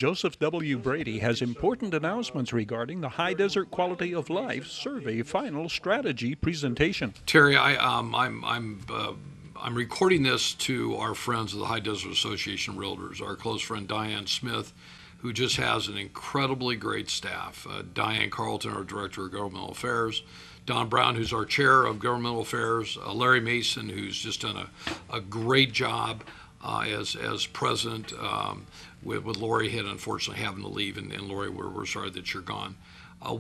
Joseph W. Brady has important announcements regarding the High Desert Quality of Life Survey Final Strategy presentation. Terry, I'm recording this to our friends of the High Desert Association Realtors, our close friend Diane Smith, who just has an incredibly great staff. Diane Carlton, our Director of Governmental Affairs, Don Brown, who's our Chair of Governmental Affairs, Larry Mason, who's just done a great job as President, with Lori had unfortunately having to leave, and Lori, we're sorry that you're gone.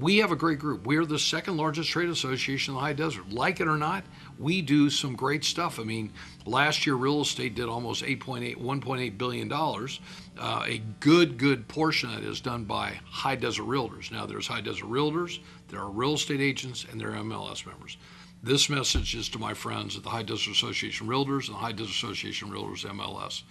We have a great group. We're the second largest trade association in the High Desert. Like it or not, we do some great stuff. I mean, last year real estate did almost $1.8 billion. A good portion of it is done by High Desert Realtors. Now, there's High Desert Realtors, there are real estate agents, and there are MLS members. This message is to my friends at the High Desert Association Realtors and the High Desert Association Realtors MLS.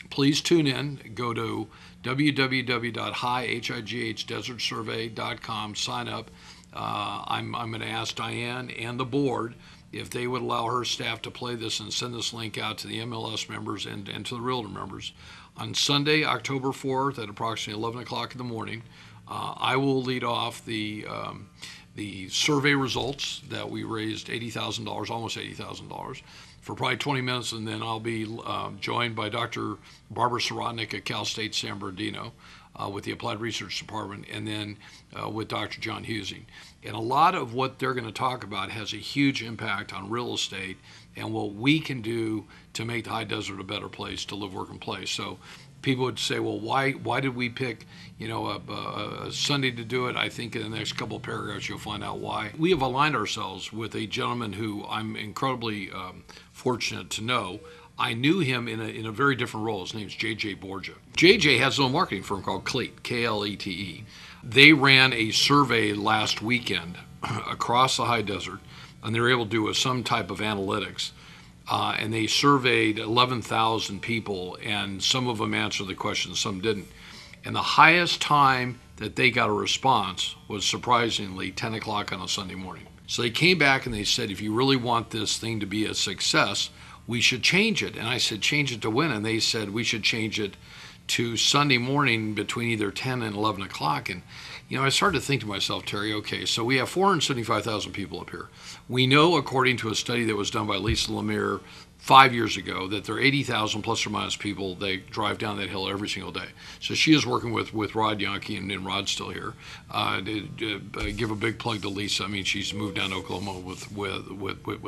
Please tune in. Go to www.highdesertsurvey.com. Sign up. I'm going to ask Diane and the board if they would allow her staff to play this and send this link out to the MLS members and to the Realtor members. On Sunday, October 4th at approximately 11 o'clock in the morning, I will lead off the survey results that we raised $80,000, almost $80,000, for probably 20 minutes, and then I'll be joined by Dr. Barbara Sirotnik at Cal State San Bernardino with the Applied Research Department, and then with Dr. John Husing. And a lot of what they're going to talk about has a huge impact on real estate and what we can do to make the High Desert a better place to live, work, and play. So people would say, well, why did we pick a Sunday to do it? I think in the next couple of paragraphs you'll find out why. We have aligned ourselves with a gentleman who I'm incredibly fortunate to know. I knew him in a very different role. His name's J.J. Borgia. J.J. has his own marketing firm called Clete, K-L-E-T-E. They ran a survey last weekend across the High Desert, and they were able to do some type of analytics. And they surveyed 11,000 people, and some of them answered the question, some didn't. And the highest time that they got a response was surprisingly 10 o'clock on a Sunday morning. So they came back and they said, if you really want this thing to be a success, we should change it. And I said, change it to when? And they said, we should change it to Sunday morning between either 10 and 11 o'clock. And, I started to think to myself, Terry, okay, so we have 475,000 people up here. We know, according to a study that was done by Lisa Lemire 5 years ago, that there are 80,000 plus or minus people. They drive down that hill every single day. So she is working with Rod Yankee, and Rod's still here. Give a big plug to Lisa. I mean, she's moved down to Oklahoma with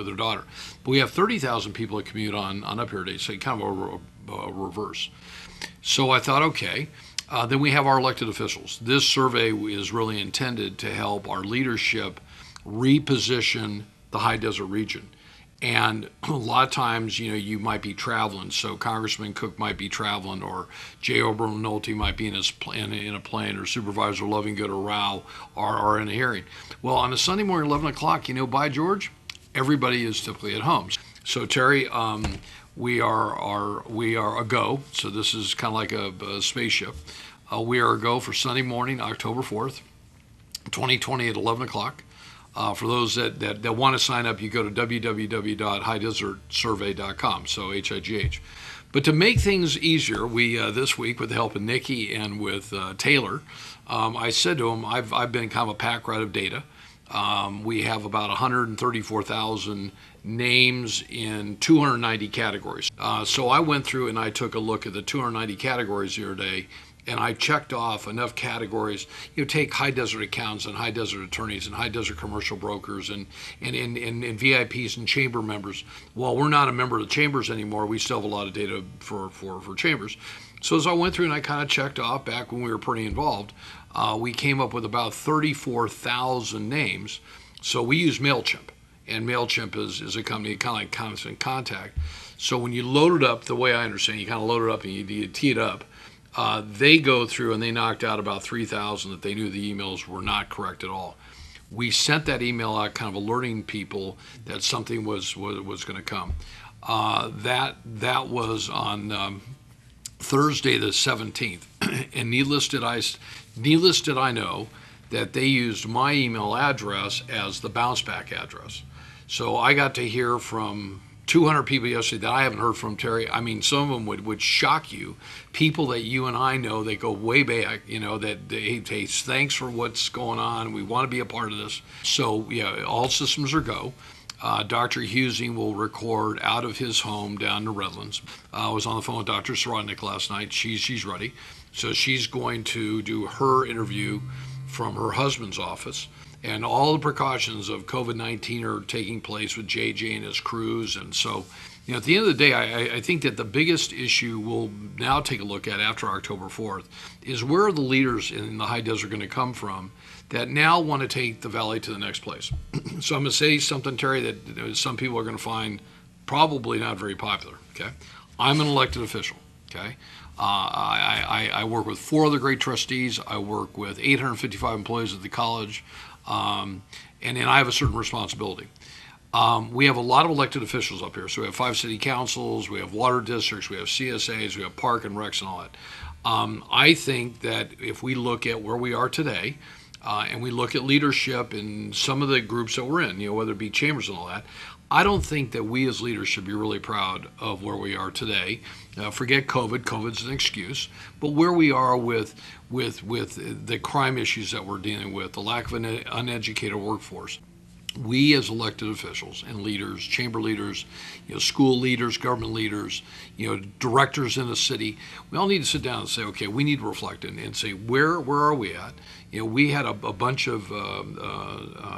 her daughter. But we have 30,000 people that commute on up here today, so kind of a reverse. So I thought, okay. Then we have our elected officials. This survey is really intended to help our leadership reposition the High Desert region. And a lot of times, you might be traveling. So Congressman Cook might be traveling, or Jay Oberlin Nolte might be in a plane, or Supervisor Lovingood or Rao are in a hearing. Well, on a Sunday morning, 11 o'clock, by George, everybody is typically at home. So Terry, we are a go. So this is kind of like a spaceship. We are a go for Sunday morning, October 4th, 2020 at 11 o'clock. For those that want to sign up, you go to www.highdesertsurvey.com, so HIGH. But to make things easier, we this week, with the help of Nikki and with Taylor, I said to them, I've been kind of a pack rat of data. We have about 134,000 names in 290 categories. So I went through and I took a look at the 290 categories the other day, and I checked off enough categories. Take High Desert accountants and High Desert attorneys and High Desert commercial brokers and VIPs and chamber members. While we're not a member of the chambers anymore, we still have a lot of data for chambers. So as I went through and I kind of checked off back when we were pretty involved, we came up with about 34,000 names. So we use MailChimp, and MailChimp is a company kind of like Constant Contact. So when you load it up, the way I understand, you kind of load it up and you tee it up. They go through and they knocked out about 3,000 that they knew the emails were not correct at all. We sent that email out, kind of alerting people that something was going to come. That was on Thursday the 17th, and needless did I know that they used my email address as the bounce back address. So I got to hear from 200 people yesterday that I haven't heard from, Terry. I mean, some of them would shock you. People that you and I know that go way back, that they thanks for what's going on. We want to be a part of this. So, yeah, all systems are go. Dr. Husing will record out of his home down to Redlands. I was on the phone with Dr. Sorodnik last night. She's ready. So she's going to do her interview from her husband's office. And all the precautions of COVID-19 are taking place with JJ and his crews. And so, at the end of the day, I think that the biggest issue we'll now take a look at after October 4th is where are the leaders in the high desert going to come from that now want to take the valley to the next place. So I'm going to say something, Terry, that some people are going to find probably not very popular. Okay, I'm an elected official. Okay, I work with 4 other great trustees. I work with 855 employees at the college. And then I have a certain responsibility. We have a lot of elected officials up here. So we have 5 city councils, we have water districts, we have CSAs, we have park and recs and all that. I think that if we look at where we are today, and we look at leadership in some of the groups that we're in, whether it be chambers and all that, I don't think that we as leaders should be really proud of where we are today. Forget COVID. COVID's an excuse. But where we are with the crime issues that we're dealing with, the lack of an uneducated workforce, we as elected officials and leaders, chamber leaders, school leaders, government leaders, directors in the city, we all need to sit down and say, okay, we need to reflect and say, where are we at? We had a bunch of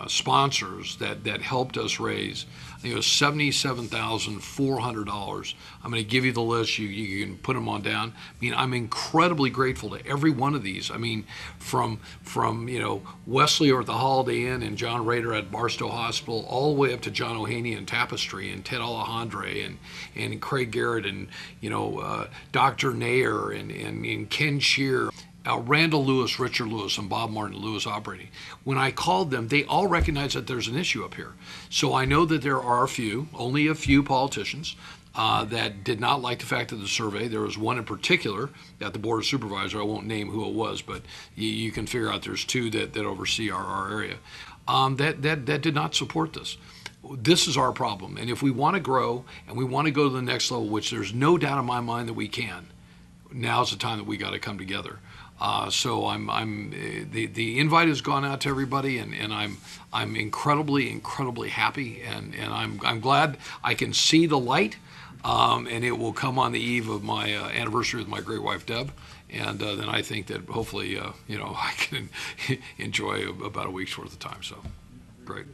sponsors that helped us raise, I think it was $77,400. I'm going to give you the list. You can put them on down. I mean, I'm incredibly grateful to every one of these. I mean, from Wesley or at the Holiday Inn and John Rader at Barstow Hospital, all the way up to John O'Haney and Tapestry and Ted Alejandre and Craig Garrett and Dr. Nair and Ken Shear. Randall Lewis, Richard Lewis, and Bob Martin Lewis operating. When I called them, they all recognize that there's an issue up here. So I know that there are only a few politicians that did not like the fact of the survey. There was one in particular at the Board of Supervisors. I won't name who it was, but you can figure out there's 2 that oversee our area that did not support this. This is our problem. And if we want to grow and we want to go to the next level, which there's no doubt in my mind that we can, now's the time that we got to come together. So the invite has gone out to everybody, and I'm incredibly happy, and I'm glad I can see the light, and it will come on the eve of my anniversary with my great wife Deb, and then I think that hopefully I can enjoy about a week's worth of time. So great.